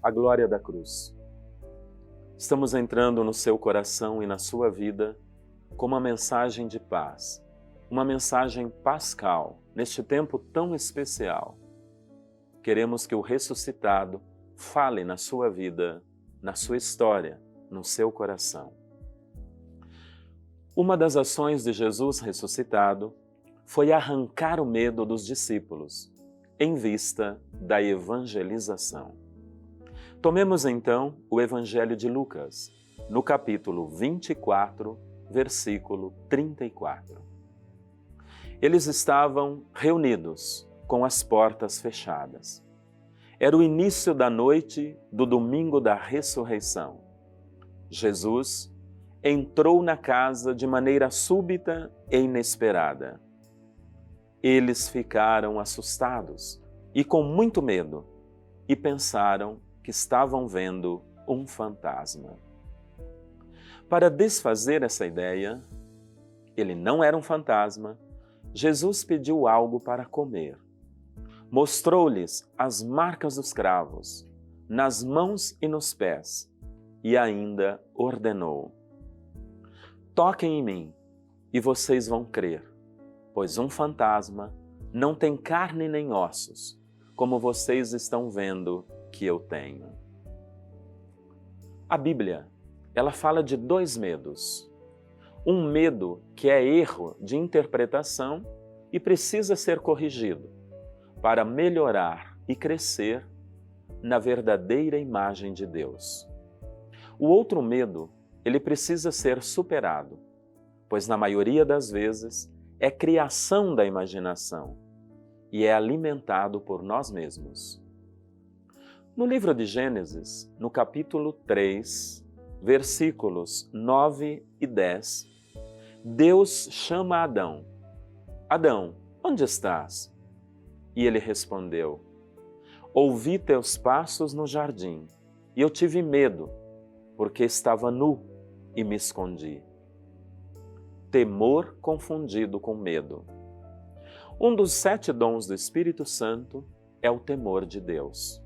a glória da cruz. Estamos entrando no seu coração e na sua vida com uma mensagem de paz, uma mensagem pascal, neste tempo tão especial. Queremos que o ressuscitado fale na sua vida, na sua história, no seu coração. Uma das ações de Jesus ressuscitado foi arrancar o medo dos discípulos, em vista da evangelização. Tomemos então o Evangelho de Lucas, no capítulo 24, versículo 34. Eles estavam reunidos, com as portas fechadas. Era o início da noite do domingo da ressurreição. Jesus entrou na casa de maneira súbita e inesperada. Eles ficaram assustados e com muito medo e pensaram que estavam vendo um fantasma. Para desfazer essa ideia, ele não era um fantasma, Jesus pediu algo para comer. Mostrou-lhes as marcas dos cravos, nas mãos e nos pés, e ainda ordenou: toquem em mim e vocês vão crer, pois um fantasma não tem carne nem ossos, como vocês estão vendo que eu tenho. A Bíblia, ela fala de dois medos. Um medo que é erro de interpretação e precisa ser corrigido para melhorar e crescer na verdadeira imagem de Deus. O outro medo, ele precisa ser superado, pois na maioria das vezes é criação da imaginação e é alimentado por nós mesmos. No livro de Gênesis, no capítulo 3, versículos 9 e 10, Deus chama Adão. Adão, onde estás? E ele respondeu: ouvi teus passos no jardim, e eu tive medo, porque estava nu e me escondi. Temor confundido com medo. Um dos 7 dons do Espírito Santo é o temor de Deus.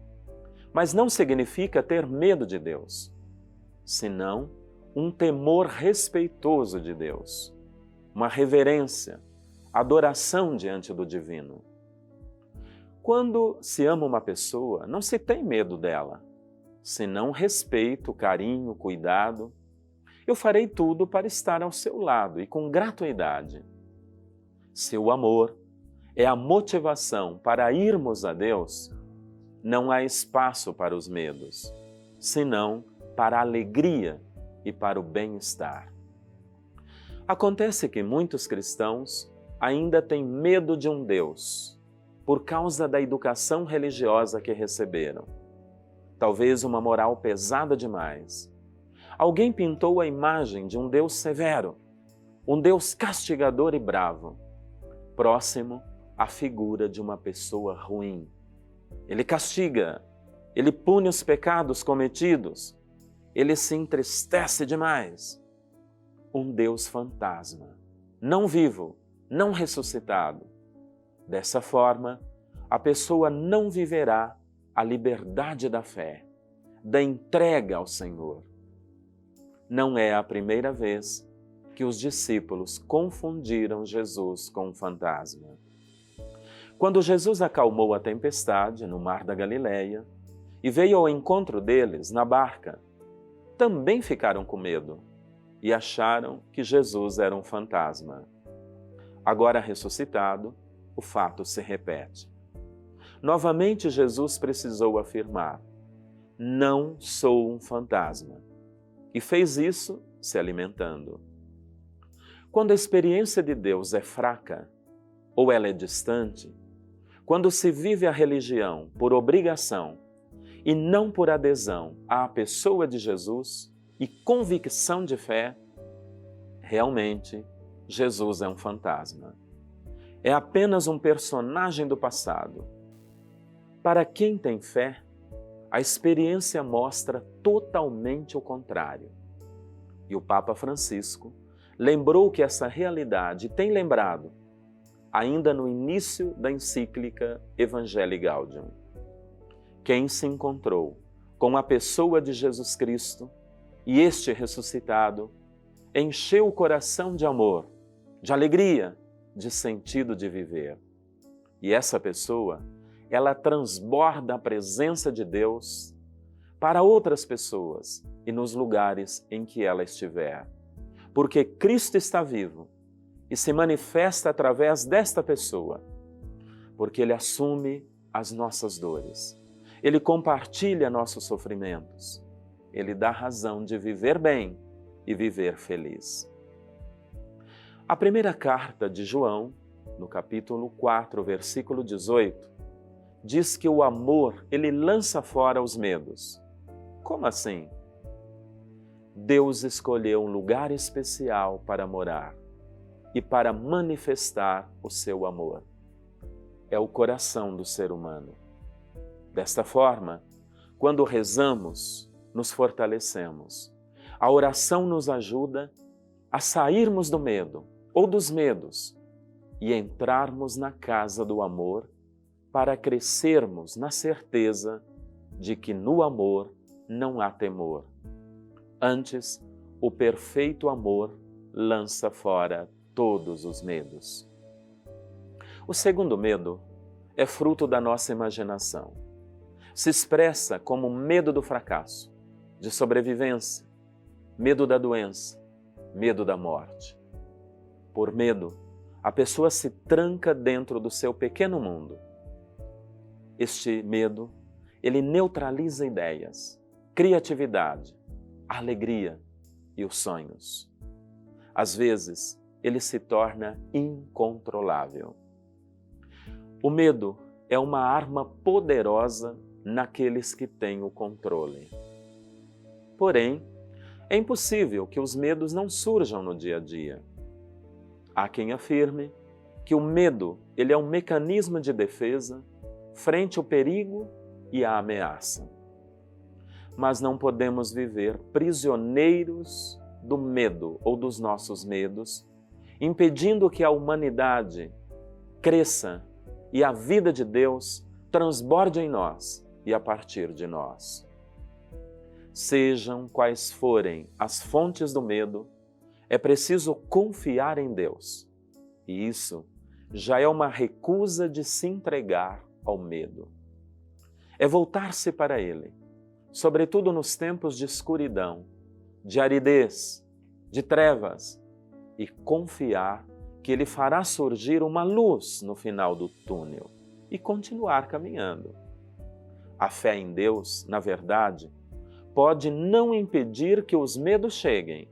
Mas não significa ter medo de Deus, senão um temor respeitoso de Deus, uma reverência, adoração diante do divino. Quando se ama uma pessoa, não se tem medo dela, senão respeito, carinho, cuidado. Eu farei tudo para estar ao seu lado e com gratuidade. Se o amor é a motivação para irmos a Deus, não há espaço para os medos, senão para a alegria e para o bem-estar. Acontece que muitos cristãos ainda têm medo de um Deus, por causa da educação religiosa que receberam. Talvez uma moral pesada demais. Alguém pintou a imagem de um Deus severo, um Deus castigador e bravo, próximo à figura de uma pessoa ruim. Ele castiga, ele pune os pecados cometidos, ele se entristece demais. Um Deus fantasma, não vivo, não ressuscitado. Dessa forma, a pessoa não viverá a liberdade da fé, da entrega ao Senhor. Não é a primeira vez que os discípulos confundiram Jesus com um fantasma. Quando Jesus acalmou a tempestade no mar da Galileia e veio ao encontro deles na barca, também ficaram com medo e acharam que Jesus era um fantasma. Agora ressuscitado, o fato se repete. Novamente Jesus precisou afirmar: não sou um fantasma. E fez isso se alimentando. Quando a experiência de Deus é fraca ou ela é distante, quando se vive a religião por obrigação e não por adesão à pessoa de Jesus e convicção de fé, realmente Jesus é um fantasma. É apenas um personagem do passado. Para quem tem fé, a experiência mostra totalmente o contrário. E o Papa Francisco lembrou que essa realidade tem lembrado ainda no início da encíclica Evangelii Gaudium. Quem se encontrou com a pessoa de Jesus Cristo e este ressuscitado encheu o coração de amor, de alegria, de sentido de viver. E essa pessoa, ela transborda a presença de Deus para outras pessoas e nos lugares em que ela estiver. Porque Cristo está vivo e se manifesta através desta pessoa, porque Ele assume as nossas dores, Ele compartilha nossos sofrimentos, Ele dá razão de viver bem e viver feliz. A primeira carta de João, no capítulo 4, versículo 18, diz que o amor, ele lança fora os medos. Como assim? Deus escolheu um lugar especial para morar e para manifestar o seu amor. É o coração do ser humano. Desta forma, quando rezamos, nos fortalecemos. A oração nos ajuda a sairmos do medo ou dos medos e entrarmos na casa do amor para crescermos na certeza de que no amor não há temor. Antes, o perfeito amor lança fora todos os medos. O segundo medo é fruto da nossa imaginação. Se expressa como medo do fracasso, de sobrevivência, medo da doença, medo da morte. Por medo, a pessoa se tranca dentro do seu pequeno mundo. Este medo, ele neutraliza ideias, criatividade, alegria e os sonhos. Às vezes, ele se torna incontrolável. O medo é uma arma poderosa naqueles que têm o controle. Porém, é impossível que os medos não surjam no dia a dia. Há quem afirme que o medo ele é um mecanismo de defesa frente ao perigo e à ameaça. Mas não podemos viver prisioneiros do medo ou dos nossos medos, impedindo que a humanidade cresça e a vida de Deus transborde em nós e a partir de nós. Sejam quais forem as fontes do medo, é preciso confiar em Deus. E isso já é uma recusa de se entregar ao medo. É voltar-se para Ele, sobretudo nos tempos de escuridão, de aridez, de trevas, e confiar que Ele fará surgir uma luz no final do túnel e continuar caminhando. A fé em Deus, na verdade, pode não impedir que os medos cheguem,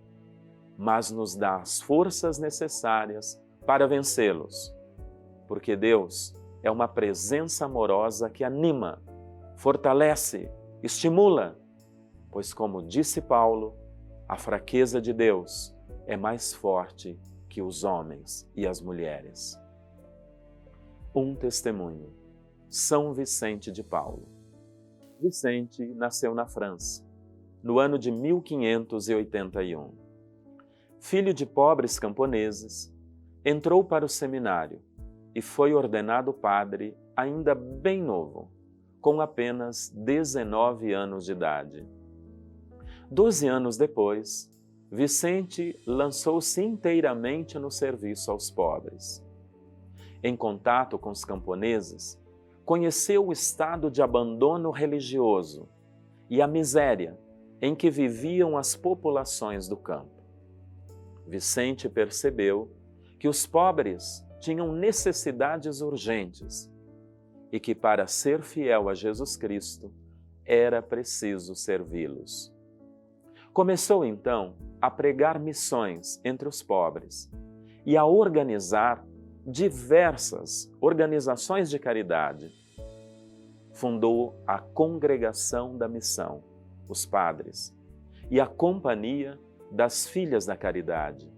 mas nos dá as forças necessárias para vencê-los, porque Deus é uma presença amorosa que anima, fortalece, estimula, pois, como disse Paulo, a fraqueza de Deus é mais forte que os homens e as mulheres. Um testemunho. São Vicente de Paulo. Vicente nasceu na França, no ano de 1581. Filho de pobres camponeses, entrou para o seminário e foi ordenado padre ainda bem novo, com apenas 19 anos de idade. 12 anos depois, Vicente lançou-se inteiramente no serviço aos pobres. Em contato com os camponeses, conheceu o estado de abandono religioso e a miséria em que viviam as populações do campo. Vicente percebeu que os pobres tinham necessidades urgentes e que, para ser fiel a Jesus Cristo, era preciso servi-los. Começou então a pregar missões entre os pobres e a organizar diversas organizações de caridade. Fundou a Congregação da Missão, os padres, e a Companhia das Filhas da Caridade.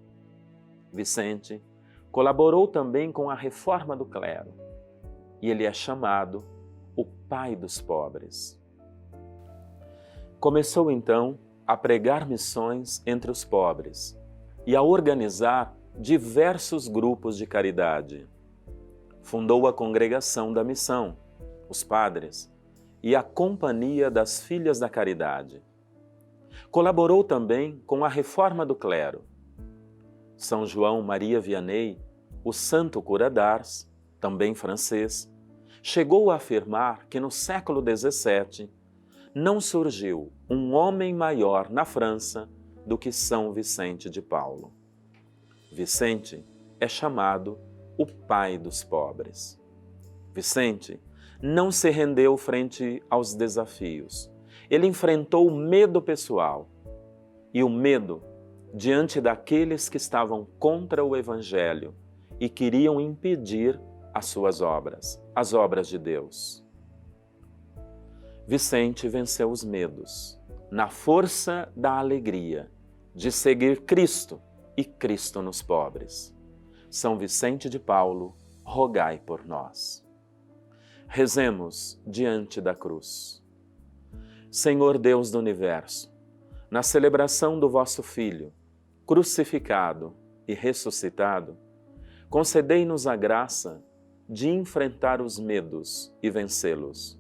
Vicente colaborou também com a reforma do clero, e ele é chamado o pai dos pobres. Começou então a pregar missões entre os pobres e a organizar diversos grupos de caridade. Fundou a Congregação da Missão, os padres, e a Companhia das Filhas da Caridade. Colaborou também com a reforma do clero. São João Maria Vianney, o santo cura d'Ars, também francês, chegou a afirmar que no século XVII não surgiu um homem maior na França do que São Vicente de Paulo. Vicente é chamado o pai dos pobres. Vicente não se rendeu frente aos desafios. Ele enfrentou o medo pessoal e o medo diante daqueles que estavam contra o Evangelho e queriam impedir as suas obras, as obras de Deus. Vicente venceu os medos na força da alegria de seguir Cristo e Cristo nos pobres. São Vicente de Paulo, rogai por nós. Rezemos diante da cruz. Senhor Deus do Universo, na celebração do vosso Filho, crucificado e ressuscitado, concedei-nos a graça de enfrentar os medos e vencê-los,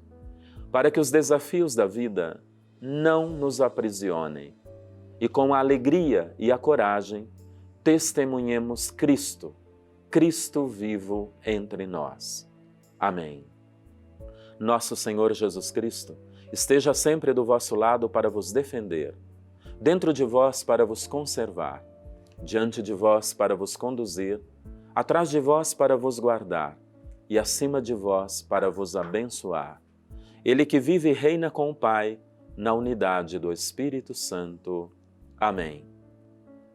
para que os desafios da vida não nos aprisionem e com a alegria e a coragem testemunhemos Cristo, Cristo vivo entre nós. Amém. Nosso Senhor Jesus Cristo esteja sempre do vosso lado para vos defender, dentro de vós para vos conservar, diante de vós para vos conduzir, atrás de vós para vos guardar e acima de vós para vos abençoar. Ele que vive e reina com o Pai, na unidade do Espírito Santo. Amém.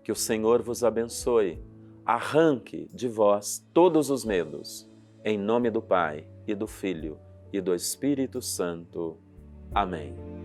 Que o Senhor vos abençoe, arranque de vós todos os medos, em nome do Pai e do Filho e do Espírito Santo. Amém.